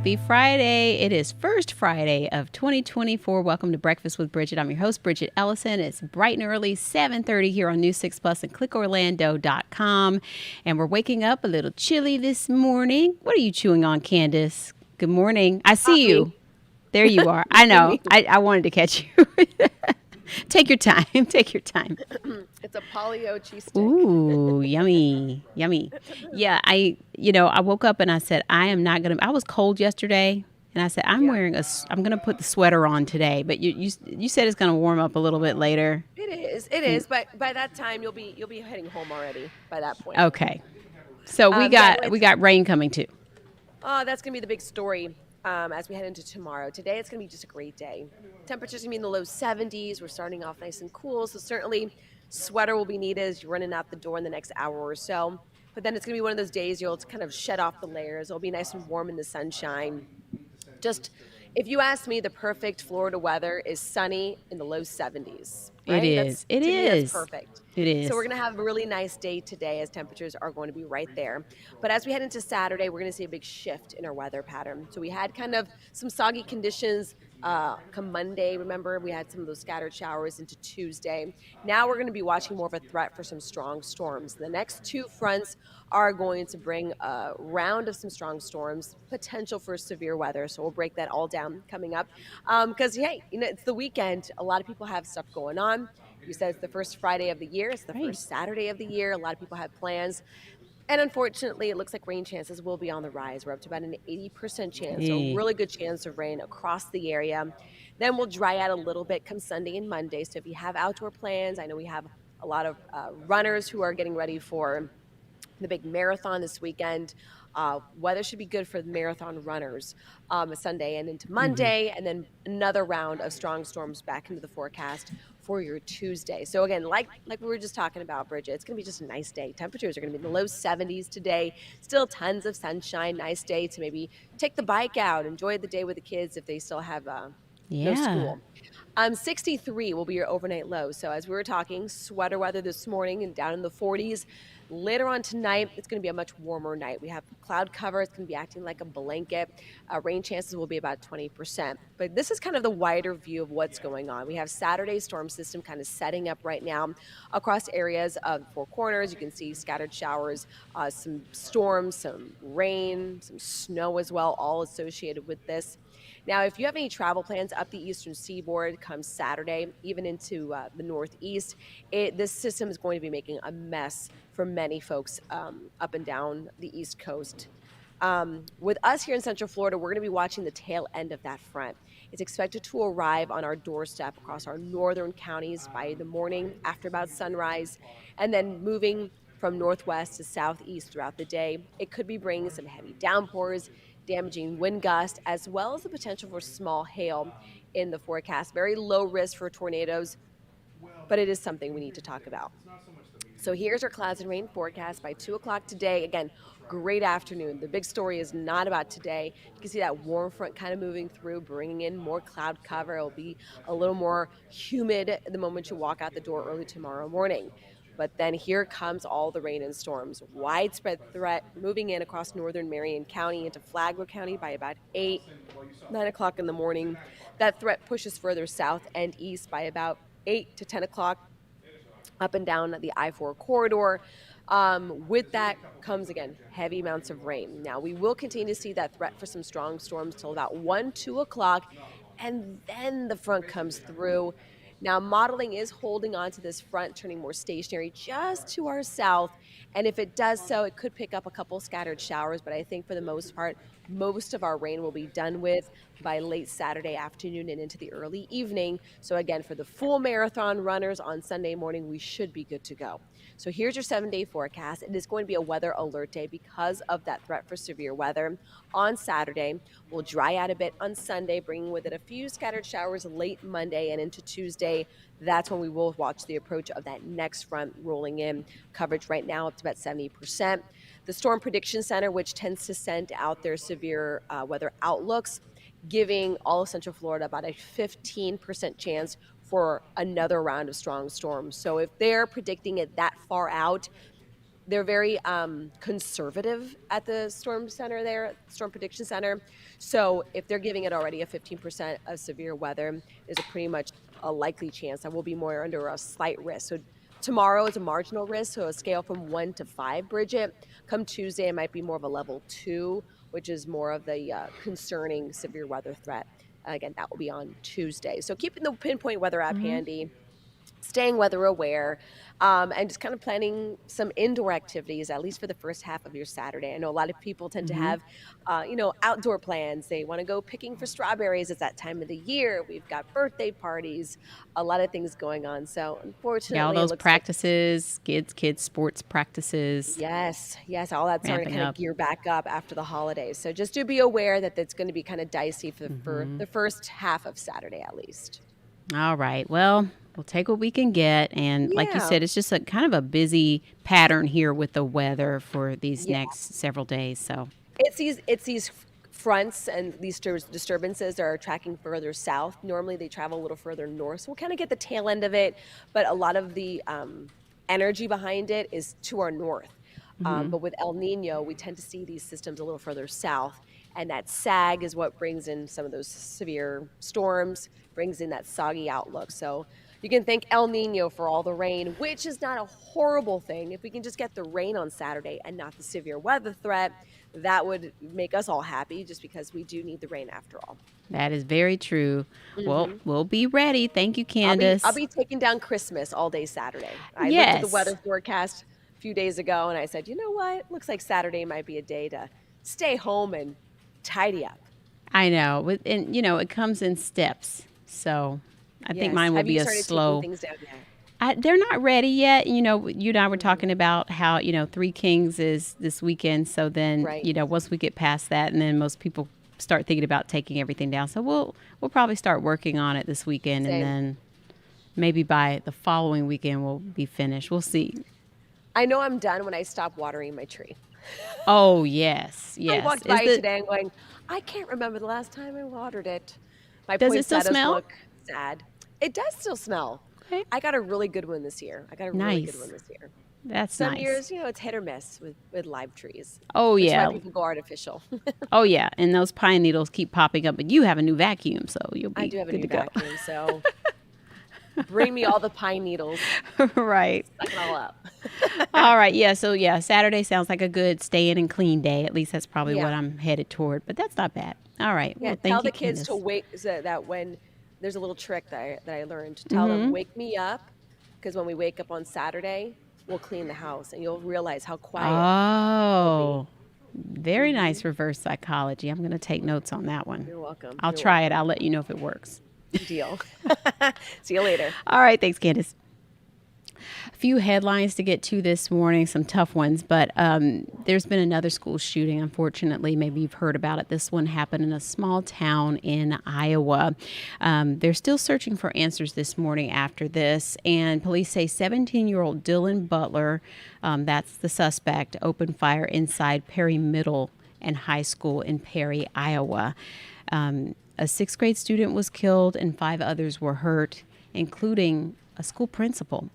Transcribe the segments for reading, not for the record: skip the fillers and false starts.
Happy Friday. It is first Friday of 2024. Welcome to Breakfast with Bridgett. I'm your host, Bridgett Ellison. It's bright and early, 7:30 here on News 6 Plus and clickorlando.com. And we're waking up a little chilly this morning. What are you chewing on, Candace? Good morning. I see Me. you. There you are. I See know. me. I wanted to catch you. Take your time. Take your time. It's a polio cheese stick. Ooh, yummy, yummy. Yeah, I woke up and I said, I was cold yesterday and I said, Yeah, I'm going to put the sweater on today, but you said it's going to warm up a little bit later. it is. It is. But by that time, you'll be heading home already. By that point. Okay. So we Yeah. got, Anyways, we got rain coming too. that's gonna be the big story. As we head into tomorrow. Today, it's gonna be just a great day. Temperatures gonna be in the low 70s. We're starting off nice and cool, so certainly sweater will be needed as you're running out the door in the next hour or so. But then it's gonna be one of those days you'll kind of shed off the layers. It'll be nice and warm in the sunshine. Just if you ask me, the perfect Florida weather is sunny in the low 70s, It right? That's is. It to me, that's is. perfect. It So we're is. going to have a really nice day today as temperatures are going to be right there. But as we head into Saturday, we're going to see a big shift in our weather pattern. So we had kind of some soggy conditions come Monday. Remember, we had some of those scattered showers into Tuesday. Now we're going to be watching more of a threat for some strong storms. The next two fronts are going to bring a round of some strong storms, potential for severe weather. So we'll break that all down coming up. Because, hey, it's the weekend. A lot of people have stuff going on. You said it's the first Friday of the year. It's the Right. first Saturday of the year. A lot of people have plans. And unfortunately, it looks like rain chances will be on the rise. We're up to about an 80% chance, so a Eh. really good chance of rain across the area. Then we'll dry out a little bit come Sunday and Monday. So if you have outdoor plans, I know we have a lot of runners who are getting ready for the big marathon this weekend. Weather should be good for the marathon runners Sunday and into Monday, and then another round of strong storms back into the forecast for your Tuesday. So again, like we were just talking about, Bridget, it's going to be just a nice day. Temperatures are going to be in the low 70s today. Still tons of sunshine. Nice day to maybe take the bike out, enjoy the day with the kids if they still have no Yeah. school. 63 will be your overnight low. So as we were talking, sweater weather this morning and down in the 40s. Later on tonight, it's going to be a much warmer night. We have cloud cover. It's going to be acting like a blanket. Rain chances will be about 20%. But this is kind of the wider view of what's going on. We have Saturday's storm system kind of setting up right now across areas of Four Corners. You can see scattered showers, some storms, some rain, some snow as well, all associated with this. Now, if you have any travel plans up the eastern seaboard come Saturday, even into the northeast, this system is going to be making a mess for many folks up and down the East Coast. With us here in Central Florida, we're going to be watching the tail end of that front. It's expected to arrive on our doorstep across our northern counties by the morning after about sunrise, and then moving from northwest to southeast throughout the day. It could be bringing some heavy downpours, damaging wind gusts, as well as the potential for small hail in the forecast. Very low risk for tornadoes, but it is something we need to talk about. So here's our clouds and rain forecast by 2 o'clock today. Again, great afternoon. The big story is not about today. You can see that warm front kind of moving through, bringing in more cloud cover. It'll be a little more humid the moment you walk out the door early tomorrow morning. But then here comes all the rain and storms. Widespread threat moving in across northern Marion County into Flagler County by about 9 o'clock in the morning. That threat pushes further south and east by about 8 to 10 o'clock up and down the I-4 corridor. With that comes, again, heavy amounts of rain. Now, we will continue to see that threat for some strong storms till about 1, 2 o'clock, and then the front comes through. Now, modeling is holding on to this front, turning more stationary just to our south. And if it does so, it could pick up a couple scattered showers. But I think for the most part, most of our rain will be done with by late Saturday afternoon and into the early evening. So again, for the full marathon runners on Sunday morning, we should be good to go. So here's your 7-day forecast. It is going to be a weather alert day because of that threat for severe weather. On Saturday, we'll dry out a bit on Sunday, bringing with it a few scattered showers late Monday and into Tuesday. That's when we will watch the approach of that next front rolling in. Coverage right now up to about 70%. The Storm Prediction Center, which tends to send out their severe weather outlooks, giving all of Central Florida about a 15% chance for another round of strong storms. So if they're predicting it that far out, they're very conservative at the storm center there, storm prediction center. So if they're giving it already a 15% of severe weather, there's a pretty much a likely chance that we'll be more under a slight risk. So tomorrow is a marginal risk, so a scale from 1 to 5, Bridget. Come Tuesday, it might be more of a level 2, which is more of the concerning severe weather threat. Again, that will be on Tuesday. So keeping the pinpoint weather app handy, staying weather aware, and just kind of planning some indoor activities, at least for the first half of your Saturday. I know a lot of people tend to have, outdoor plans. They want to go picking for strawberries. It's that time of the year. We've got birthday parties, a lot of things going on. So Yeah, all unfortunately, it those looks like practices, kids sports practices yes, all that's starting to ramping kind of up. gear back up after the holidays. So just do be aware that it's going to be kind of dicey for the first half of Saturday at least. All right. Well, we'll take what we can get. And like you Yeah. said, it's just a kind of a busy pattern here with the weather for these Yeah. next several days. So, It's these fronts and these disturbances are tracking further south. Normally they travel a little further north, so we'll kind of get the tail end of it. But a lot of the energy behind it is to our north. But with El Nino, we tend to see these systems a little further south, and that sag is what brings in some of those severe storms, brings in that soggy outlook. So you can thank El Nino for all the rain, which is not a horrible thing. If we can just get the rain on Saturday and not the severe weather threat, that would make us all happy, just because we do need the rain after all. that is very true. Well, hmm we'll be ready. Thank you, I'll Candace. be taking down Christmas all day Saturday. I looked at the Yes, weather forecast a few days ago and I said, you know what? Looks like Saturday might be a day to stay home and tidy up. I know. And, it comes in steps. So I think Yes. mine will Have be you a started taking slow. things down yet? They're not ready yet. You and I were hmm talking about how, Three Kings is this weekend. So then, Right. once we get past that, and then most people start thinking about taking everything down. So we'll probably start working on it this weekend, and Same. then maybe by the following weekend we'll be finished. We'll see. I know I'm done when I stop watering my tree. Oh yes, I yes. walked by it today and going, I can't remember the last time I watered it. My Does it still poinsettias smell? look sad. It does still smell. Okay, I got a really good one this year. nice. This year. That's Some nice. years, it's hit or miss with live trees, Oh which is why yeah, people go artificial. oh yeah. And those pine needles keep popping up, but you have a new vacuum, so you'll I be do have a good to new go. vacuum, so bring me all the pine needles. Right. Suck it all up. All right. Yeah. So yeah, Saturday sounds like a good stay in and clean day. At least that's probably what Yeah. I'm headed toward. But that's not bad. All right. Yeah, Well, tell thank you, the kids to Candace. wake so that when there's a little trick that I learned. Tell them, wake me up, because when we wake up on Saturday, we'll clean the house and you'll realize how quiet it'll be. Oh, very hmm nice reverse psychology. I'm going to take notes on that one. You're welcome. I'll You're try it. welcome. I'll let you know if it works. Deal. See you later. All right. Thanks, Candace. A few headlines to get to this morning, some tough ones, but there's been another school shooting, unfortunately. Maybe you've heard about it. This one happened in a small town in Iowa. They're still searching for answers this morning after this, and police say 17-year-old Dylan Butler, that's the suspect, opened fire inside Perry Middle and High School in Perry, Iowa. A sixth grade student was killed and 5 others were hurt, including a school principal.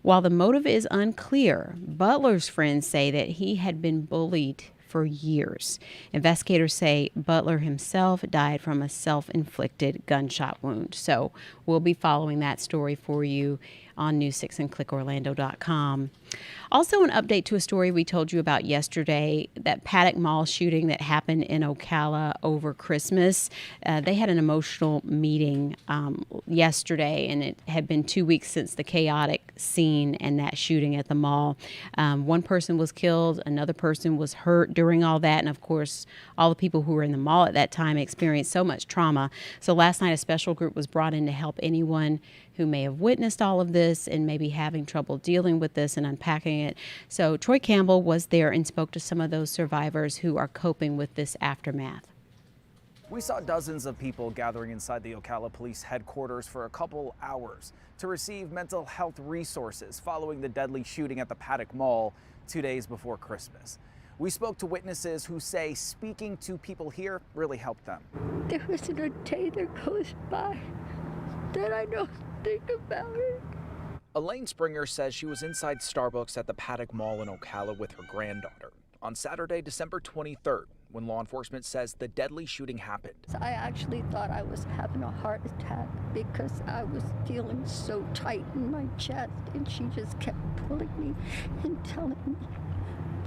While the motive is unclear, Butler's friends say that he had been bullied for years. Investigators say Butler himself died from a self-inflicted gunshot wound. So we'll be following that story for you on News 6 and clickorlando.com. Also, an update to a story we told you about yesterday, that Paddock Mall shooting that happened in Ocala over Christmas. They had an emotional meeting yesterday, and it had been 2 weeks since the chaotic scene and that shooting at the mall. One person was killed, another person was hurt during all that, and of course, all the people who were in the mall at that time experienced so much trauma. So last night, a special group was brought in to help anyone who may have witnessed all of this and maybe having trouble dealing with this and unpacking it. So Troy Campbell was there and spoke to some of those survivors who are coping with this aftermath. We saw dozens of people gathering inside the Ocala Police headquarters for a couple hours to receive mental health resources following the deadly shooting at the Paddock Mall 2 days before Christmas. We spoke to witnesses who say speaking to people here really helped them. There wasn't a day that goes by that I don't think about it. Elaine Springer says she was inside Starbucks at the Paddock Mall in Ocala with her granddaughter on Saturday, December 23rd, when law enforcement says the deadly shooting happened. I actually thought I was having a heart attack because I was feeling so tight in my chest, and she just kept pulling me and telling me,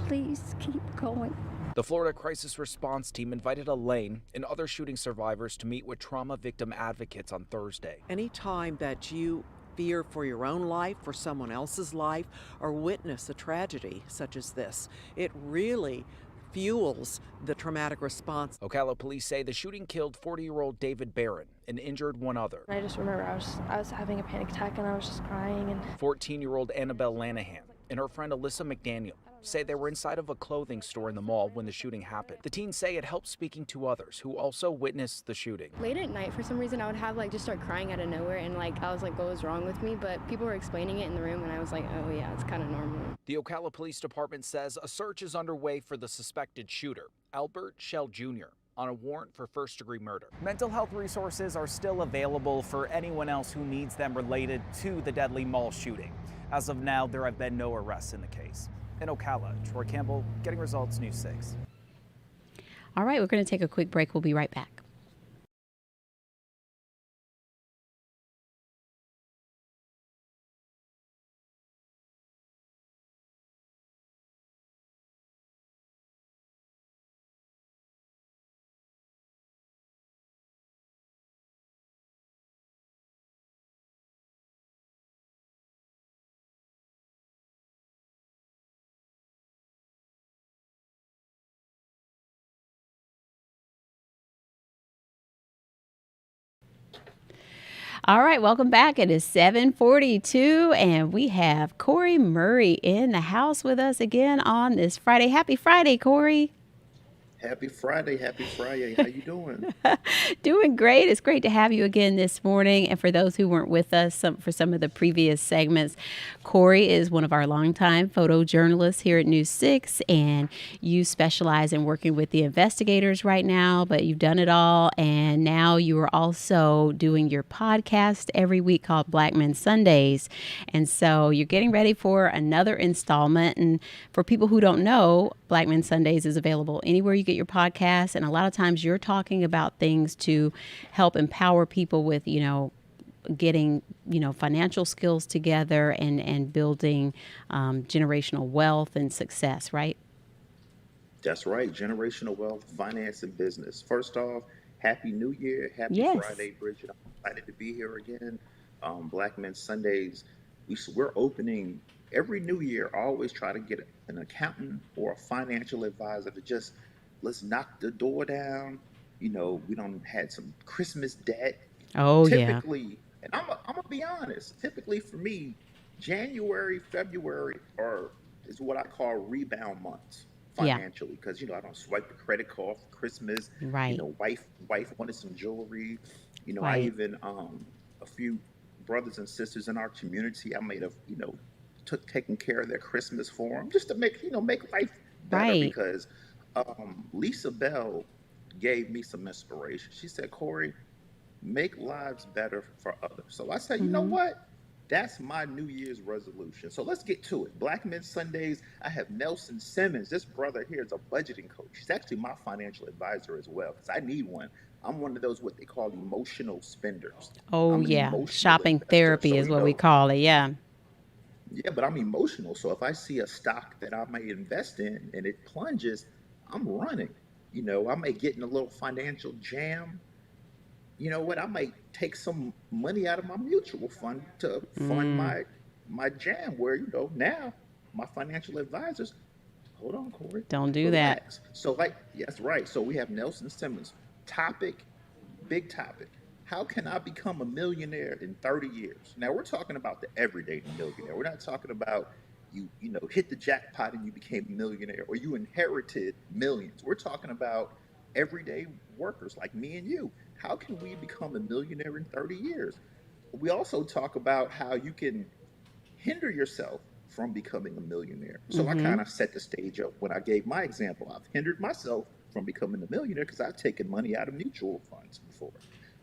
please keep going. The Florida Crisis Response Team invited Elaine and other shooting survivors to meet with trauma victim advocates on Thursday. Anytime that you fear for your own life, for someone else's life, or witness a tragedy such as this, it really fuels the traumatic response. Ocala police say the shooting killed 40-year-old David Barron and injured one other. I just remember I was having a panic attack and I was just crying. And 14-year-old Annabelle Lanahan and her friend Alyssa McDaniel say they were inside of a clothing store in the mall when the shooting happened. The teens say it helped speaking to others who also witnessed the shooting. Late at night, for some reason, I would have just start crying out of nowhere, and I was like, what was wrong with me? But people were explaining it in the room, and I was like, oh yeah, it's kind of normal. The Ocala Police Department says a search is underway for the suspected shooter, Albert Shell Jr., on a warrant for first-degree murder. Mental health resources are still available for anyone else who needs them related to the deadly mall shooting. As of now, there have been no arrests in the case. In Ocala, Troy Campbell, Getting Results, News 6. All right, we're going to take a quick break. We'll be right back. All right, welcome back. It is 7:42, and we have Corey Murray in the house with us again on this Friday. Happy Friday, Corey. Happy Friday. Happy Friday. How you doing? Doing great. It's great to have you again this morning. And for those who weren't with us for some of the previous segments, Corey is one of our longtime photojournalists here at News 6, and you specialize in working with the investigators right now, but you've done it all. And now you are also doing your podcast every week called Black Men Sundays. And so you're getting ready for another installment. And for people who don't know, Black Men Sundays is available anywhere you get your podcast, and a lot of times you're talking about things to help empower people with, getting, financial skills together and building generational wealth and success, right? That's right. Generational wealth, finance, and business. First off, Happy New Year. Happy Friday, Bridgett. I'm excited to be here again. Black Men Sundays, we're opening every new year. I always try to get an accountant or a financial advisor to just let's knock the door down. We don't had some Christmas debt. Oh, typically, and I'm gonna be honest. Typically for me, January, February is what I call rebound months financially, because I don't swipe the credit card for Christmas. Right. Wife wanted some jewelry. Right. I even a few brothers and sisters in our community, I made taking care of their Christmas for them just to make life better. Right. Because Lisa Bell gave me some inspiration. She said, Corey, make lives better for others. So I said, you know what? That's my New Year's resolution. So let's get to it. Black Men Sundays, I have Nelson Simmons. This brother here is a budgeting coach. He's actually my financial advisor as well, because I need one. I'm one of those what they call emotional spenders. Oh, yeah. Shopping therapy is what we call it. Yeah. Yeah, but I'm emotional. So if I see a stock that I may invest in and it plunges, I'm running. I may get in a little financial jam. You know what? I might take some money out of my mutual fund to fund my jam where, now my financial advisors, hold on, Corey. Don't do that. So that's right. So we have Nelson Simmons. Big topic. How can I become a millionaire in 30 years? Now we're talking about the everyday millionaire. We're not talking about you hit the jackpot and you became a millionaire, or you inherited millions. We're talking about everyday workers like me and you. How can we become a millionaire in 30 years? We also talk about how you can hinder yourself from becoming a millionaire. So I kind of set the stage up when I gave my example. I've hindered myself from becoming a millionaire because I've taken money out of mutual funds before.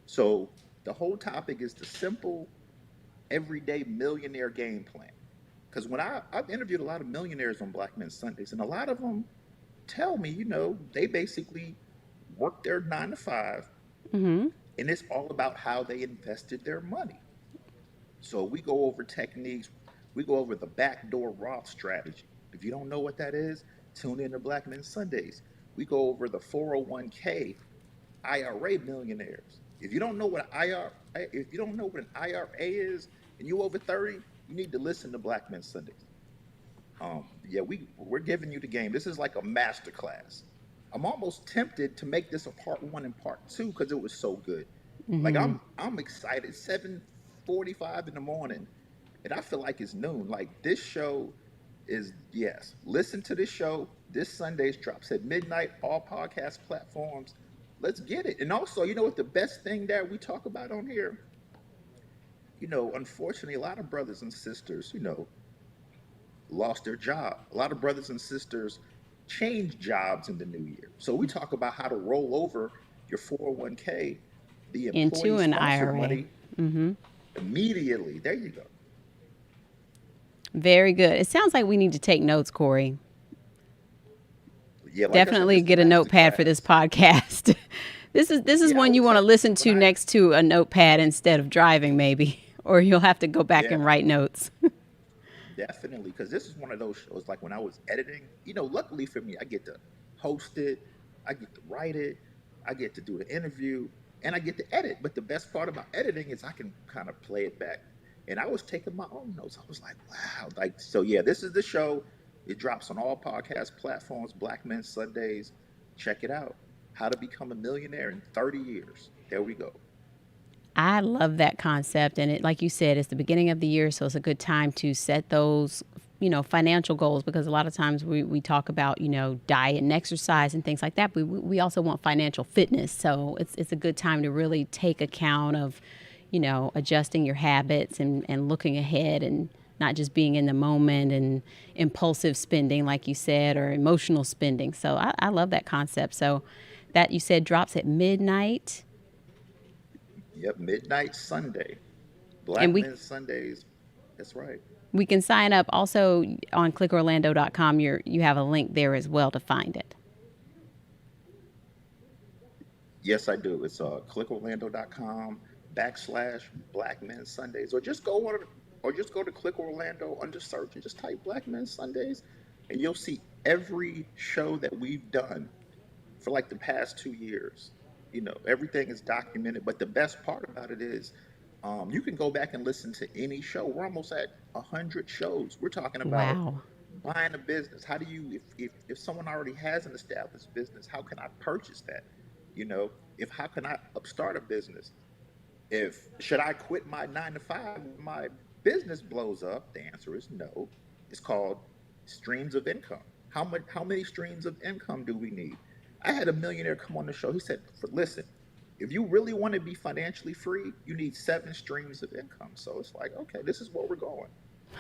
So the whole topic is the simple everyday millionaire game plan. Because when I've interviewed a lot of millionaires on Black Men Sundays, and a lot of them tell me, they basically work their 9 to 5, Mm-hmm. and it's all about how they invested their money. So we go over techniques, we go over the backdoor Roth strategy. If you don't know what that is, tune in to Black Men Sundays. We go over the 401k IRA millionaires. If you don't know what an IRA is, and you over 30, you need to listen to Black Men Sundays. Yeah, we're giving you the game. This is like a master class. I'm almost tempted to make this a part 1 and part 2 because it was so good. Like Mm-hmm. I'm excited. 7:45 in the morning, and I feel like it's noon. Like this show is yes. Listen to this show. This Sunday's drops at midnight. All podcast platforms. Let's get it. And also, you know what the best thing that we talk about on here? Unfortunately, a lot of brothers and sisters, lost their job. A lot of brothers and sisters changed jobs in the new year. So we talk about how to roll over your 401k, the Into employee an sponsored IRA. money Mm-hmm. immediately. There you go. Very good. It sounds like we need to take notes, Corey. Yeah, like I said, Definitely this is get a master notepad for this class. podcast. This is Yeah, I one you would want to say listen to when I next to a notepad instead of driving, maybe, or you'll have to go back yeah, and write notes. definitely, because this is one of those shows. Like when I was editing, luckily for me, I get to host it, I get to write it, I get to do the interview, and I get to edit. But the best part about editing is I can kind of play it back. And I was taking my own notes. I was like, wow. Like, so yeah, this is the show. It drops on all podcast platforms, Black Men Sundays. Check it out. How to become a millionaire in 30 years. There we go. I love that concept. And it, like you said, it's the beginning of the year. So it's a good time to set those, financial goals, because a lot of times we talk about, diet and exercise and things like that. But we also want financial fitness. So it's a good time to really take account of, adjusting your habits and looking ahead and not just being in the moment and impulsive spending, like you said, or emotional spending. So I love that concept. So that you said drops at midnight. Yep, midnight Sunday. And Black Men Sundays. That's right. we can sign up also on clickorlando.com. You have a link there as well to find it. Yes, I do. It's clickorlando.com/Black Men Sundays, or just go to Click Orlando under search and just type Black Men Sundays, and you'll see every show that we've done for like the past 2 years. Everything is documented. But the best part about it is, you can go back and listen to any show. We're almost at 100 shows. We're talking about Wow. buying a business. How do you, if someone already has an established business, how can I purchase that? If how can I start a business? If should I quit my 9 to 5 when my business blows up? The answer is no. It's called streams of income. How many streams of income do we need? I had a millionaire come on the show. He said, listen, if you really want to be financially free, you need 7 streams of income. So it's like, okay, this is where we're going.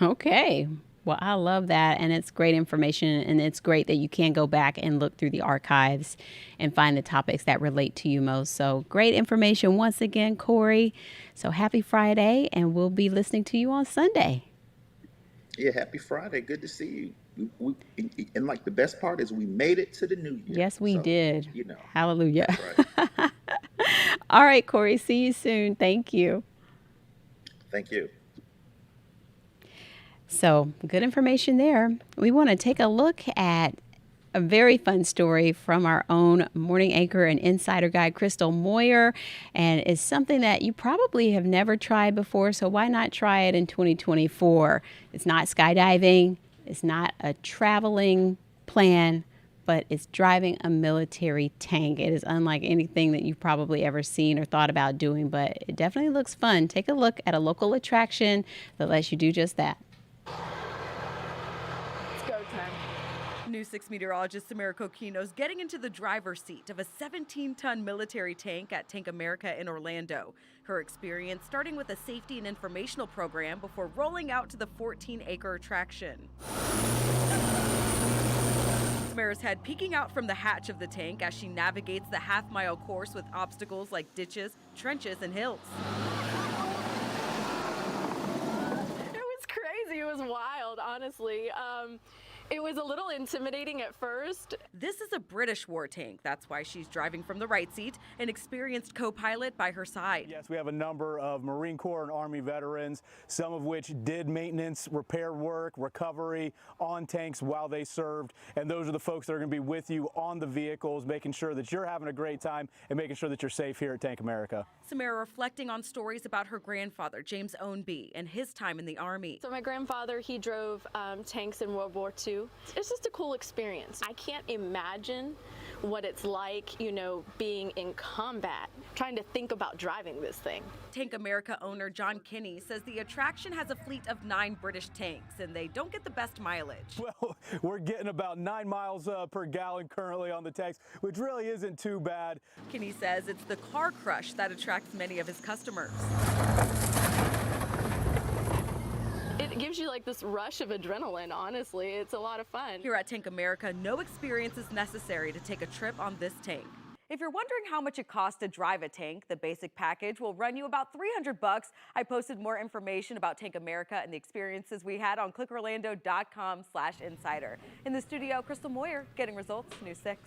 Okay. Well, I love that. And it's great information. And it's great that you can go back and look through the archives and find the topics that relate to you most. So great information once again, Corey. So happy Friday, and we'll be listening to you on Sunday. Yeah, happy Friday. Good to see you. And like the best part is we made it to the new year. Yes, we So, did. you know, Hallelujah. that's right. All right, Corey. See you soon. Thank you. Thank you. So good information there. We want to take a look at a very fun story from our own morning anchor and insider guide, Crystal Moyer. And it's something that you probably have never tried before. So why not try it in 2024? It's not skydiving. It's not a traveling plan, but it's driving a military tank. It is unlike anything that you've probably ever seen or thought about doing, but it definitely looks fun. Take a look at a local attraction that lets you do just that. It's go time. News 6 meteorologist Samara Coquino's getting into the driver's seat of a 17-ton military tank at Tank America in Orlando. Her experience starting with a safety and informational program before rolling out to the 14-acre attraction. Samara's head peeking out from the hatch of the tank as she navigates the half-mile course with obstacles like ditches, trenches, and hills. wild, honestly. It was a little intimidating at first. This is a British war tank. That's why she's driving from the right seat, an experienced co-pilot by her side. Yes, we have a number of Marine Corps and Army veterans, some of which did maintenance, repair work, recovery on tanks while they served. And those are the folks that are going to be with you on the vehicles, making sure that you're having a great time and making sure that you're safe here at Tank America. Samara reflecting on stories about her grandfather, James Ownby, and his time in the Army. So my grandfather, he drove tanks in World War II. It's just a cool experience. I can't imagine what it's like, you know, being in combat, trying to think about driving this thing. Tank America owner John Kinney says the attraction has a fleet of 9 British tanks, and they don't get the best mileage. Well, we're getting about 9 miles per gallon currently on the tanks, which really isn't too bad. Kinney says it's the car crush that attracts many of his customers. It gives you like this rush of adrenaline, honestly. It's a lot of fun. Here at Tank America, no experience is necessary to take a trip on this tank. If you're wondering how much it costs to drive a tank, the basic package will run you about $300. I posted more information about Tank America and the experiences we had on clickorlando.com/insider. In the studio, Crystal Moyer, getting results, News 6.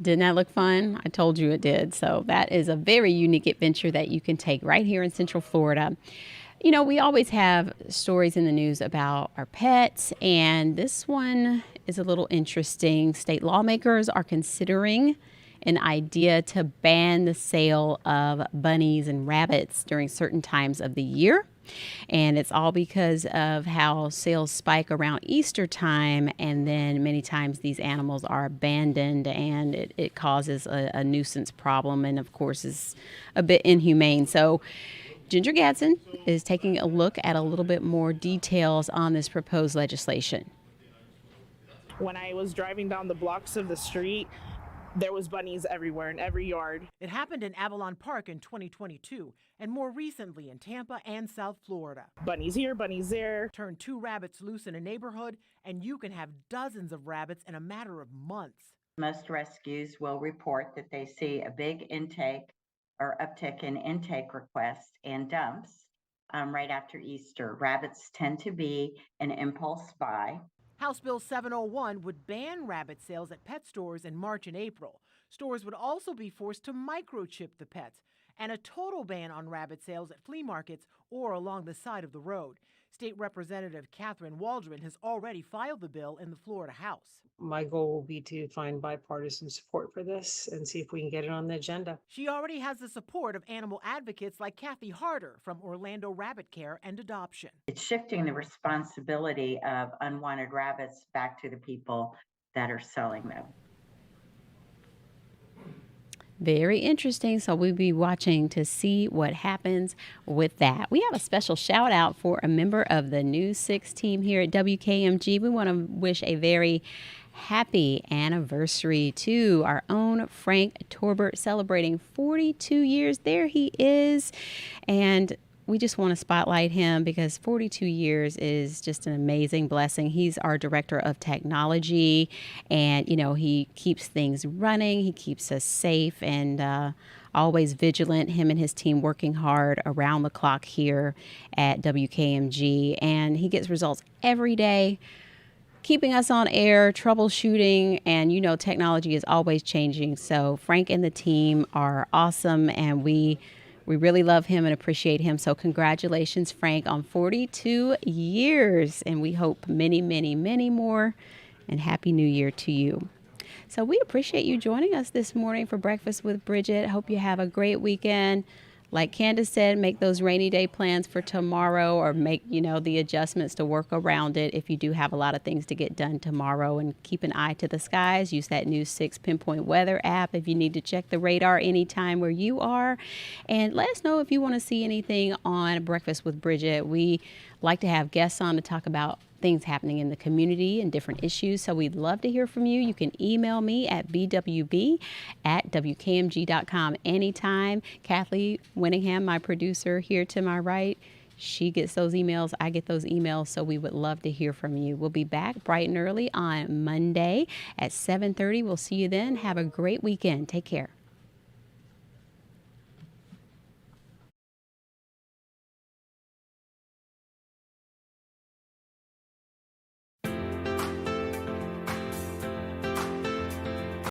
Didn't that look fun? I told you it did. So that is a very unique adventure that you can take right here in Central Florida. You know, we always have stories in the news about our pets, and this one is a little interesting. State lawmakers are considering an idea to ban the sale of bunnies and rabbits during certain times of the year. And it's all because of how sales spike around Easter time, and then many times these animals are abandoned, and it causes a nuisance problem, and of course is a bit inhumane. So Ginger Gadsden is taking a look at a little bit more details on this proposed legislation. When I was driving down the blocks of the street, there was bunnies everywhere in every yard. It happened in Avalon Park in 2022, and more recently in Tampa and South Florida. Bunnies here, bunnies there. Turn 2 rabbits loose in a neighborhood, and you can have dozens of rabbits in a matter of months. Most rescues will report that they see a big intake or uptick in intake requests and dumps right after Easter. Rabbits tend to be an impulse buy. House Bill 701 would ban rabbit sales at pet stores in March and April. Stores would also be forced to microchip the pets, and a total ban on rabbit sales at flea markets or along the side of the road. State Representative Catherine Waldron has already filed the bill in the Florida House. My goal will be to find bipartisan support for this and see if we can get it on the agenda. She already has the support of animal advocates like Kathy Harder from Orlando Rabbit Care and Adoption. It's shifting the responsibility of unwanted rabbits back to the people that are selling them. Very interesting. So we'll be watching to see what happens with that. We have a special shout out for a member of the News 6 team here at WKMG. We want to wish a very happy anniversary to our own Frank Torbert, celebrating 42 years. There he is. And we just want to spotlight him because 42 years is just an amazing blessing. He's our director of technology, and, you know, he keeps things running. He keeps us safe and always vigilant. Him and his team working hard around the clock here at WKMG, and he gets results every day, keeping us on air, troubleshooting, and, you know, technology is always changing. So Frank and the team are awesome, and we really love him and appreciate him. So congratulations, Frank, on 42 years. And we hope many, many, many more. And Happy New Year to you. So we appreciate you joining us this morning for Breakfast with Bridgett. Hope you have a great weekend. Like Candace said, make those rainy day plans for tomorrow, or make, you know, the adjustments to work around it if you do have a lot of things to get done tomorrow. And keep an eye to the skies. Use that News 6 Pinpoint Weather app if you need to check the radar anytime where you are. And let us know if you want to see anything on Breakfast with Bridgett. We like to have guests on to talk about things happening in the community and different issues. So we'd love to hear from you. You can email me at bwb@wkmg.com anytime. Kathleen Winningham, my producer here to my right, she gets those emails. I get those emails. So we would love to hear from you. We'll be back bright and early on Monday at 7:30. We'll see you then. Have a great weekend. Take care.